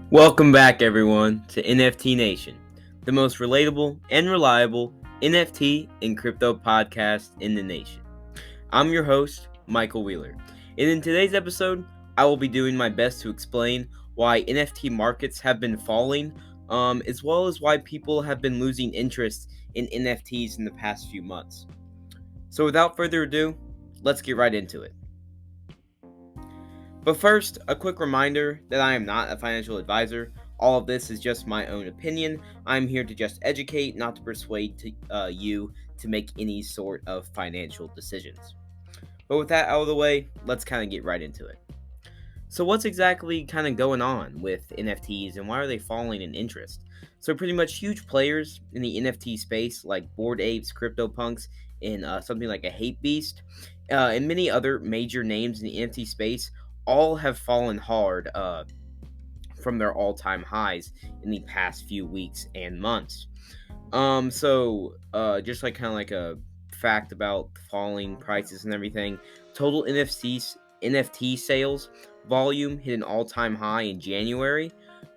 Welcome back, everyone, to NFT Nation, the most relatable and reliable NFT and crypto podcast in the nation. I'm your host, Michael Wheeler, and in today's episode, I will be doing my best to explain why NFT markets have been falling, as well as why people have been losing interest in NFTs in the past few months. So, without further ado, let's get right into it. But first, a quick reminder that I am not a financial advisor. All of this is just my own opinion. I'm here to just educate, not to persuade you to make any sort of financial decisions. But with that out of the way, let's kind of get right into it. So, what's exactly kind of going on with NFTs and why are they falling in interest? So, pretty much huge players in the NFT space like Bored Apes, CryptoPunks, and something like a Hate Beast, and many other major names in the NFT space all have fallen hard from their all-time highs in the past few weeks and months. Just like kind of like a fact about falling prices and everything, total NFT sales volume hit an all-time high in January,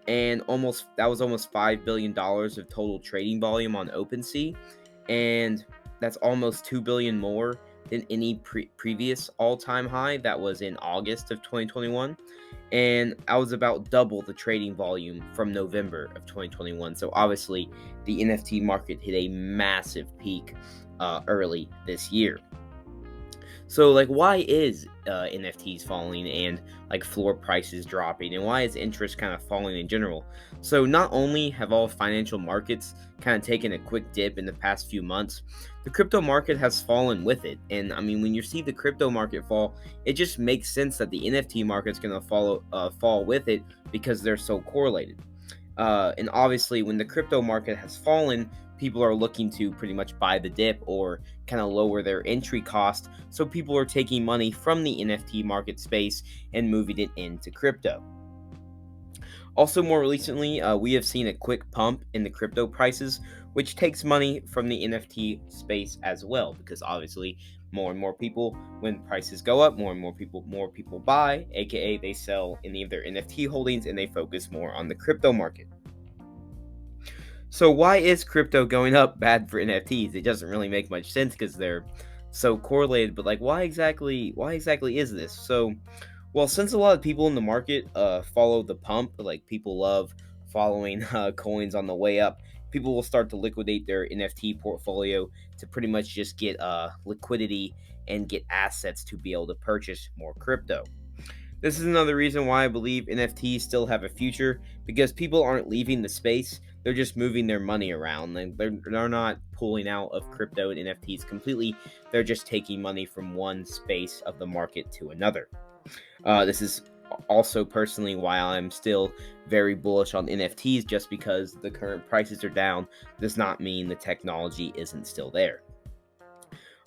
and that was almost $5 billion of total trading volume on OpenSea, and that's almost $2 billion more than any previous all-time high that was in August of 2021, and I was about double the trading volume from November of 2021. So obviously, the NFT market hit a massive peak early this year. So, like, why is NFTs falling and like floor prices dropping, and why is interest kind of falling in general? So, not only have all financial markets kind of taken a quick dip in the past few months, the crypto market has fallen with it. And I mean, when you see the crypto market fall, it just makes sense that the NFT market's going to fall with it because they're so correlated. And obviously, when the crypto market has fallen, people are looking to pretty much buy the dip or kind of lower their entry cost. So people are taking money from the NFT market space and moving it into crypto. Also, more recently, we have seen a quick pump in the crypto prices, which takes money from the NFT space as well, because obviously, more and more people, when prices go up, more and more people buy, aka they sell any of their NFT holdings and they focus more on the crypto market. So why is crypto going up bad for NFTs? It doesn't really make much sense because they're so correlated, but like why exactly is this? So, well, since a lot of people in the market follow the pump, like people love following coins on the way up, people will start to liquidate their NFT portfolio to pretty much just get liquidity and get assets to be able to purchase more crypto. This is another reason why I believe NFTs still have a future, because people aren't leaving the space, they're just moving their money around. They're not pulling out of crypto and NFTs completely, they're just taking money from one space of the market to another. This is also personally why I'm still very bullish on NFTs. Just because the current prices are down does not mean the technology isn't still there.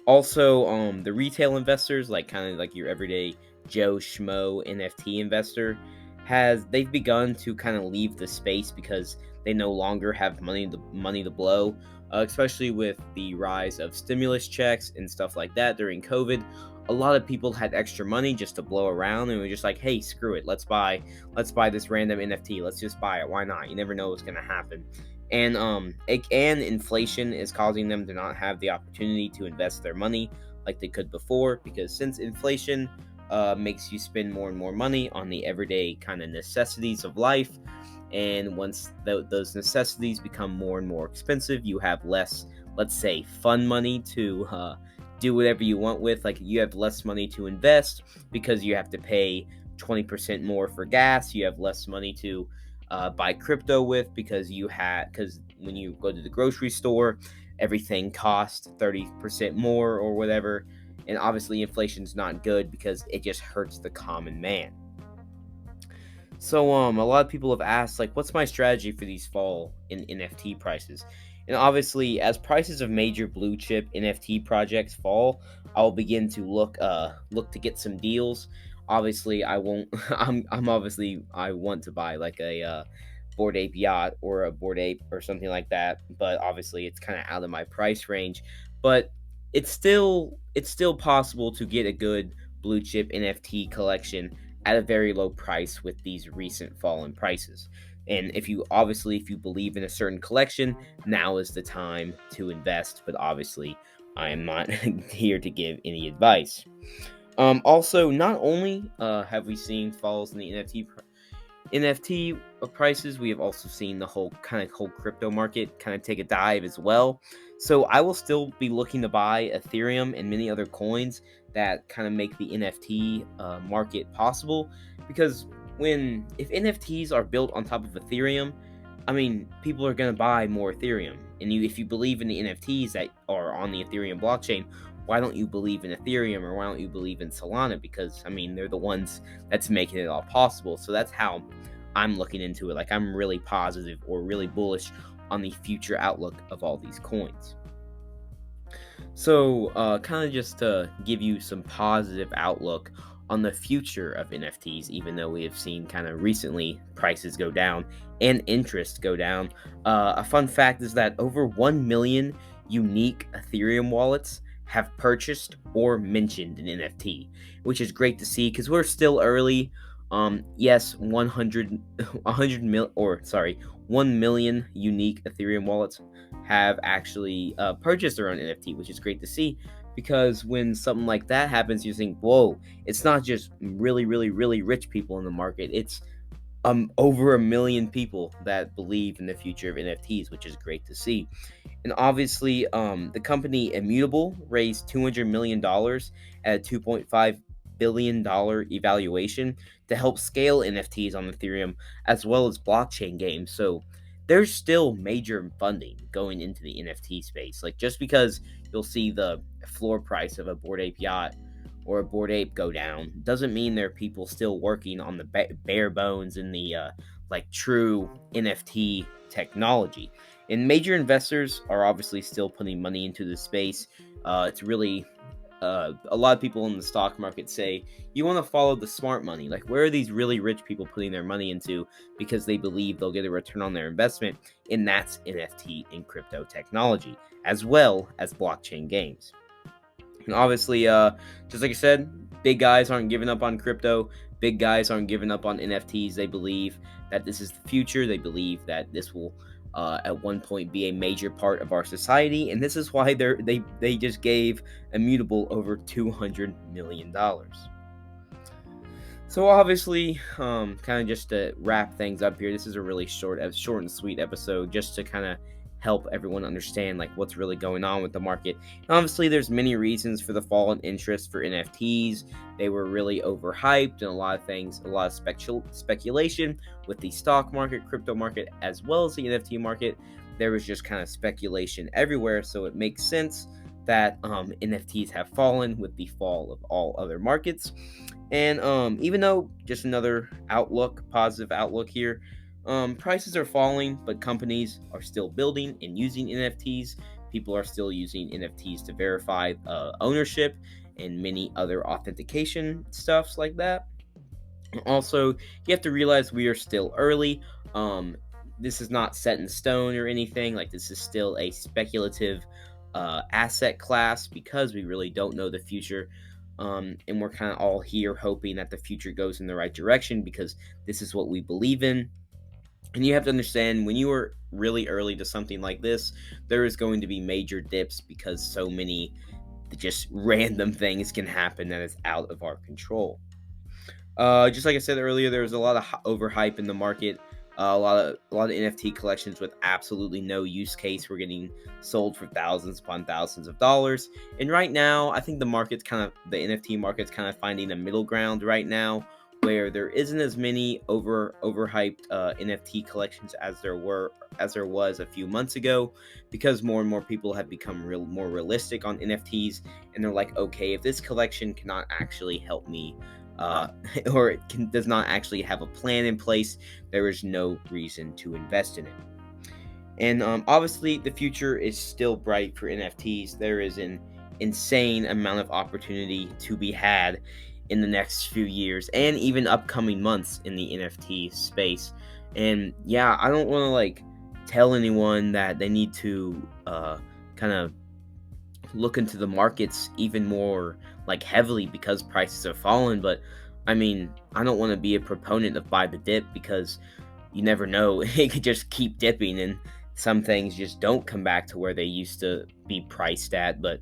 Also, the retail investors, like kind of like your everyday Joe Schmo NFT investor, they've begun to kind of leave the space because they no longer have money to blow, especially with the rise of stimulus checks and stuff like that during COVID. A lot of people had extra money just to blow around, and were just like, "Hey, screw it, let's buy this random NFT. Let's just buy it. Why not? You never know what's gonna happen." And inflation is causing them to not have the opportunity to invest their money like they could before, because since inflation makes you spend more and more money on the everyday kind of necessities of life, and once those necessities become more and more expensive, you have less, let's say, fun money to do whatever you want with. Like, you have less money to invest because you have to pay 20% more for gas. You have less money to buy crypto with because when you go to the grocery store, everything costs 30% more or whatever. And obviously, inflation's not good because it just hurts the common man. So, a lot of people have asked, like, what's my strategy for these fall in NFT prices? And obviously, as prices of major blue chip NFT projects fall, I'll begin to look to get some deals. Obviously, I won't. I want to buy like a Bored Ape yacht or a Bored Ape or something like that, but obviously, it's kind of out of my price range. But it's still possible to get a good blue chip NFT collection at a very low price with these recent fallen prices. And if you believe in a certain collection, now is the time to invest. But obviously, I am not here to give any advice. Also, not only have we seen falls in the NFT prices, we have also seen the whole crypto market kind of take a dive as well. So I will still be looking to buy Ethereum and many other coins that kind of make the NFT market possible. Because if NFTs are built on top of Ethereum, I mean, people are gonna buy more Ethereum. And if you believe in the NFTs that are on the Ethereum blockchain, why don't you believe in Ethereum, or why don't you believe in Solana? Because I mean, they're the ones that's making it all possible. So that's how I'm looking into it. Like, I'm really positive or really bullish on the future outlook of all these coins. So, kind of just to give you some positive outlook on the future of NFTs, even though we have seen kind of recently prices go down and interest go down. A fun fact is that over 1 million unique Ethereum wallets have purchased or mentioned an NFT, which is great to see because we're still early. Yes, 1 million unique Ethereum wallets have actually purchased their own NFT, which is great to see, because when something like that happens, you think, whoa, it's not just really, really, really rich people in the market. It's over 1 million people that believe in the future of NFTs, which is great to see. And obviously, the company Immutable raised $200 million at a $2.5 billion evaluation to help scale NFTs on Ethereum as well as blockchain games. So there's still major funding going into the NFT space. Like, just because you'll see the floor price of a Bored Ape yacht or a Bored Ape go down doesn't mean there are people still working on the bare bones and the like true NFT technology. And major investors are obviously still putting money into the space. It's really a lot of people in the stock market say you want to follow the smart money. Like, where are these really rich people putting their money into because they believe they'll get a return on their investment? And that's NFT and crypto technology, as well as blockchain games. And obviously, just like I said, big guys aren't giving up on crypto. Big guys aren't giving up on NFTs. They believe that this is the future. They believe that this will, at one point, be a major part of our society. And this is why they just gave Immutable over $200 million. So obviously, kind of just to wrap things up here, this is a really short and sweet episode, just to kind of help everyone understand like what's really going on with the market. And obviously, there's many reasons for the fall in interest for NFTs. They were really overhyped, and a lot of speculation with the stock market, crypto market, as well as the NFT market. There was just kind of speculation everywhere, so it makes sense that NFTs have fallen with the fall of all other markets. And even though, just another positive outlook here, prices are falling, but companies are still building and using NFTs. People are still using NFTs to verify ownership and many other authentication stuffs like that. Also, you have to realize we are still early. This is not set in stone or anything. Like, this is still a speculative asset class because we really don't know the future. And we're kind of all here hoping that the future goes in the right direction because this is what we believe in. And you have to understand, when you are really early to something like this, there is going to be major dips because so many just random things can happen that is out of our control. Just like I said earlier, there was a lot of overhype in the market. A lot of NFT collections with absolutely no use case were getting sold for thousands upon thousands of dollars. And right now, I think the NFT market's kind of finding a middle ground right now, where there isn't as many overhyped NFT collections as there was a few months ago, because more and more people have become more realistic on NFTs, and they're like, okay, if this collection cannot actually help me, or does not actually have a plan in place, there is no reason to invest in it. And obviously, the future is still bright for NFTs. There is an insane amount of opportunity to be had in the next few years and even upcoming months in the NFT space. And yeah, I don't want to like tell anyone that they need to kind of look into the markets even more like heavily because prices have fallen. But I mean, I don't want to be a proponent of buy the dip, because you never know. It could just keep dipping, and some things just don't come back to where they used to be priced at. But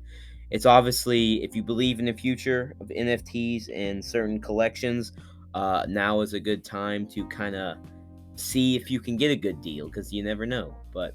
it's obviously, if you believe in the future of NFTs and certain collections, now is a good time to kind of see if you can get a good deal, because you never know. But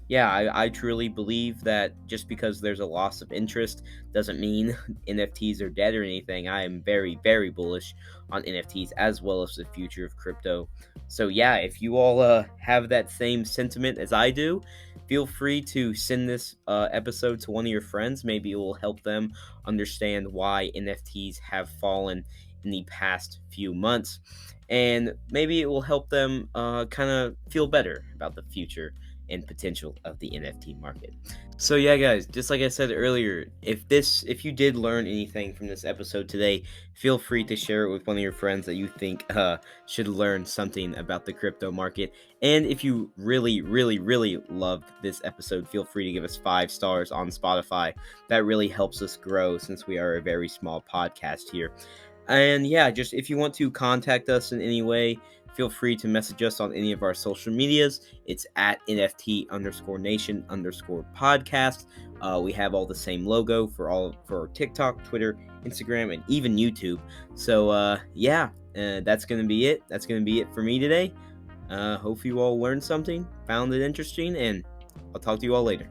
yeah, I truly believe that just because there's a loss of interest doesn't mean NFTs are dead or anything. I am very, very bullish on NFTs as well as the future of crypto. So yeah, if you all have that same sentiment as I do, feel free to send this episode to one of your friends. Maybe it will help them understand why NFTs have fallen in the past few months, and maybe it will help them kind of feel better about the future and potential of the NFT market. So yeah, guys, just like I said earlier, if you did learn anything from this episode today, feel free to share it with one of your friends that you think should learn something about the crypto market. And if you really, really, really loved this episode, feel free to give us 5 stars on Spotify. That really helps us grow, since we are a very small podcast here. And yeah, just if you want to contact us in any way, feel free to message us on any of our social medias. It's at NFT_nation_podcast. We have all the same logo for TikTok, Twitter, Instagram, and even YouTube. So yeah, that's gonna be it. That's gonna be it for me today. Hope you all learned something, found it interesting, and I'll talk to you all later.